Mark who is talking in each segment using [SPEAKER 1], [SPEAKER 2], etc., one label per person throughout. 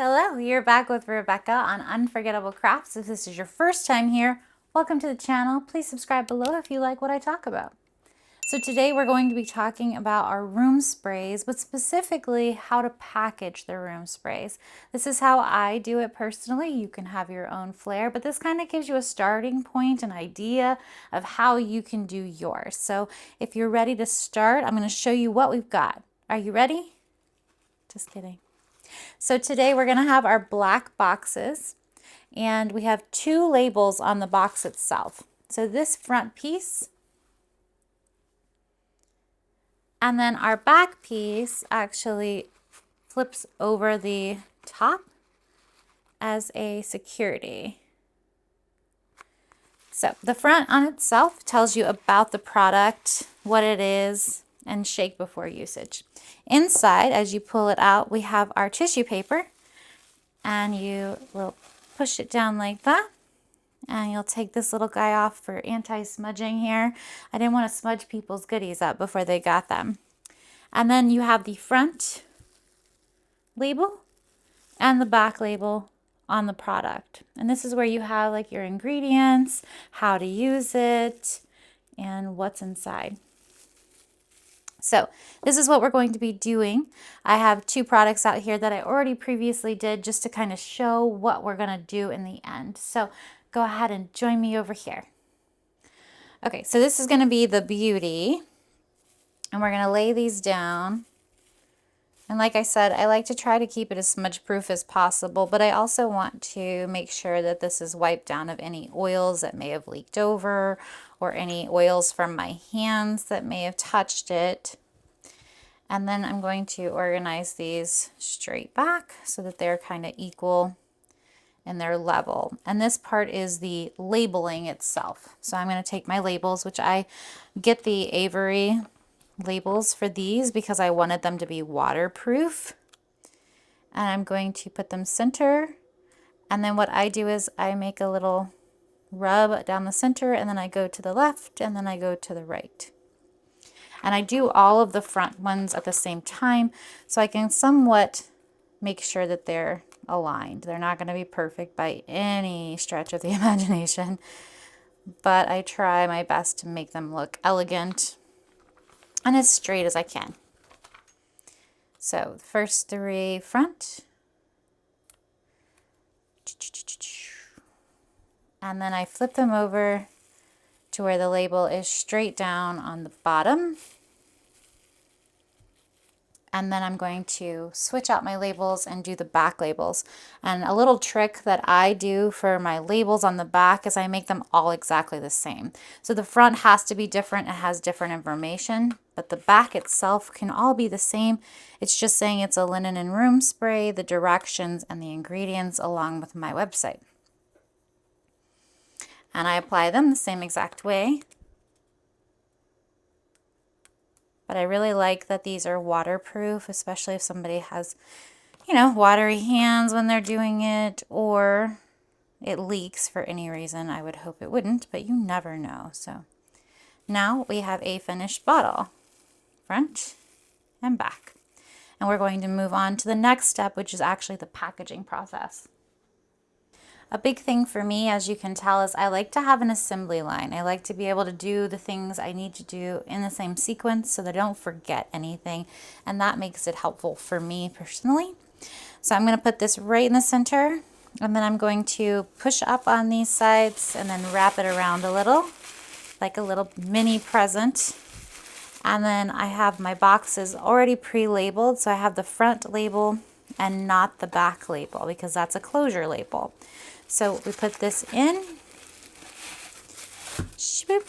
[SPEAKER 1] Hello, you're back with Rebekah on Unforgettable Crafts. If this is your first time here, welcome to the channel. Please subscribe below if you like what I talk about. So today we're going to be talking about our room sprays, but specifically how to package the room sprays. This is how I do it personally. You can have your own flair, but this kind of gives you a starting point, an idea of how you can do yours. So if you're ready to start, I'm going to show you what we've got. Are you ready? Just kidding. So today we're going to have our black boxes, and we have two labels on the box itself. So this front piece and then our back piece actually flips over the top as a security. So the front on itself tells you about the product, what it is, and shake before usage. Inside, as you pull it out, we have our tissue paper, and you will push it down like that, and you'll take this little guy off for anti-smudging here. I didn't want to smudge people's goodies up before they got them. And then you have the front label and the back label on the product. And this is where you have like your ingredients, how to use it, and what's inside. So this is what we're going to be doing. I have two products out here that I already previously did just to kind of show what we're going to do in the end. So go ahead and join me over here. Okay, so this is going to be the beauty, and we're going to lay these down. And like I said, I like to try to keep it as smudge proof as possible, but I also want to make sure that this is wiped down of any oils that may have leaked over or any oils from my hands that may have touched it. And then I'm going to organize these straight back so that they're kind of equal in their level. And this part is the labeling itself. So I'm going to take my labels, which I get the Avery labels for these because I wanted them to be waterproof. And I'm going to put them center. And then what I do is I make a little rub down the center, and then I go to the left, and then I go to the right. And I do all of the front ones at the same time so I can somewhat make sure that they're aligned. They're not going to be perfect by any stretch of the imagination, but I try my best to make them look elegant and as straight as I can. So the first three front, and then I flip them over to where the label is straight down on the bottom. And then I'm going to switch out my labels and do the back labels. And a little trick that I do for my labels on the back is I make them all exactly the same. So the front has to be different, it has different information, but the back itself can all be the same. It's just saying it's a linen and room spray, the directions, and the ingredients along with my website. And I apply them the same exact way. But I really like that these are waterproof, especially if somebody has, watery hands when they're doing it, or it leaks for any reason. I would hope it wouldn't, but you never know. So now we have a finished bottle, front and back. And we're going to move on to the next step, which is actually the packaging process. A big thing for me, as you can tell, is I like to have an assembly line. I like to be able to do the things I need to do in the same sequence so that I don't forget anything, and that makes it helpful for me personally. So I'm going to put this right in the center, and then I'm going to push up on these sides and then wrap it around a little, like a little mini present. And then I have my boxes already pre-labeled, so I have the front label and not the back label because that's a closure label. So we put this in, swoop,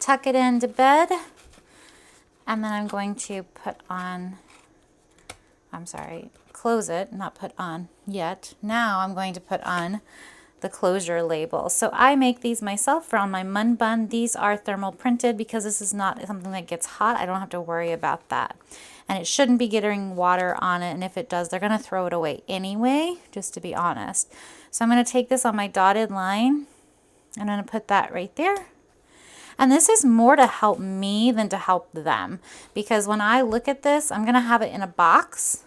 [SPEAKER 1] tuck it into bed, and then I'm going to close it, not put on yet. Now I'm going to put on the closure label. So I make these myself for on my mun bun. These are thermal printed because this is not something that gets hot. I don't have to worry about that. And it shouldn't be getting water on it, and if it does, they're going to throw it away anyway, just to be honest. So I'm going to take this on my dotted line, and I'm going to put that right there. And this is more to help me than to help them, because when I look at this, I'm going to have it in a box,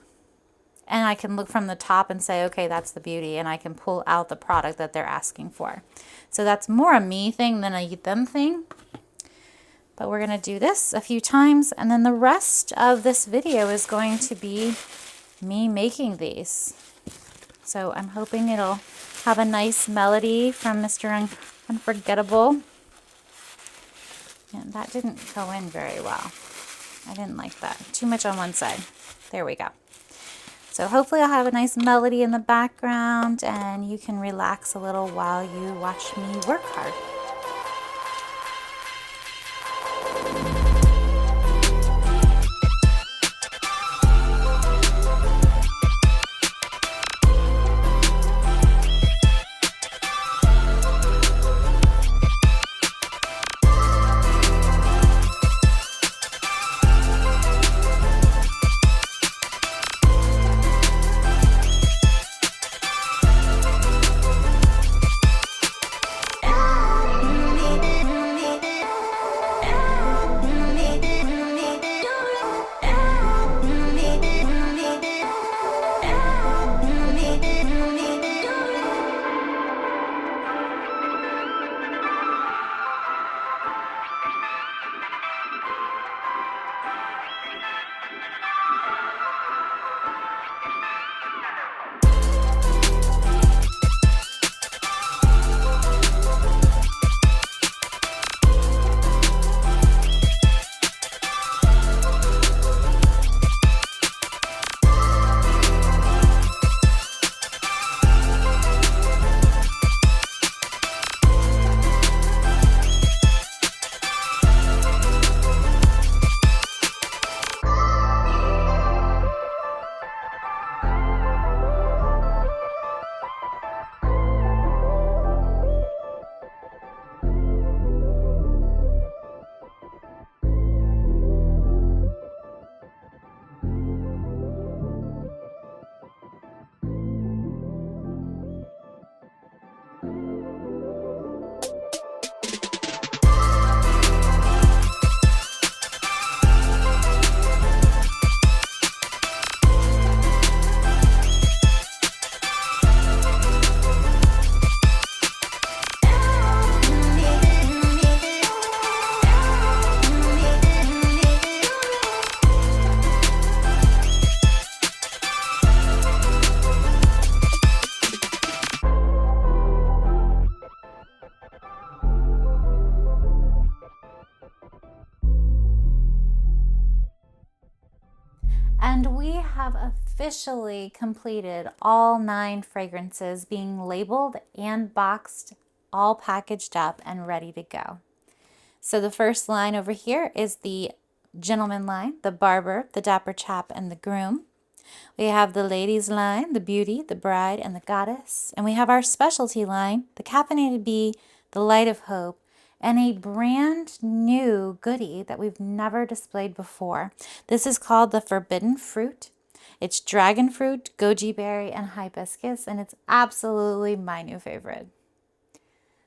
[SPEAKER 1] And I can look from the top and say, okay, that's the beauty, and I can pull out the product that they're asking for. So that's more a me thing than a them thing. But we're going to do this a few times, and then the rest of this video is going to be me making these. So I'm hoping it'll have a nice melody from Mr. Unforgettable. And that didn't go in very well. I didn't like that. Too much on one side. There we go. So hopefully I'll have a nice melody in the background and you can relax a little while you watch me work hard. And we have officially completed all 9 fragrances being labeled and boxed, all packaged up and ready to go. So the first line over here is the gentleman line, the barber, the dapper chap, and the groom. We have the ladies line, the beauty, the bride, and the goddess. And we have our specialty line, the caffeinated bee, the light of hope, and a brand new goodie that we've never displayed before. This is called the forbidden fruit. It's dragon fruit, goji berry, and hibiscus, and it's absolutely my new favorite.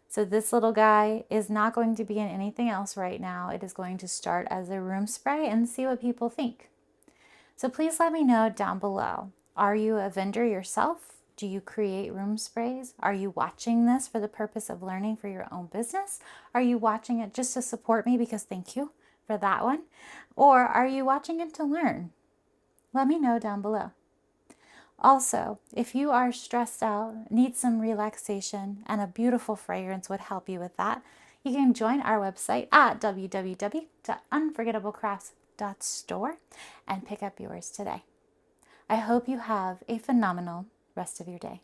[SPEAKER 1] So this little guy is not going to be in anything else right now. It is going to start as a room spray and see what people think. So please let me know down below. Are you a vendor yourself? Do you create room sprays? Are you watching this for the purpose of learning for your own business? Are you watching it just to support me because thank you for that one? Or are you watching it to learn? Let me know down below. Also, if you are stressed out, need some relaxation, and a beautiful fragrance would help you with that, you can join our website at www.unforgettablecrafts.store and pick up yours today. I hope you have a phenomenal rest of your day.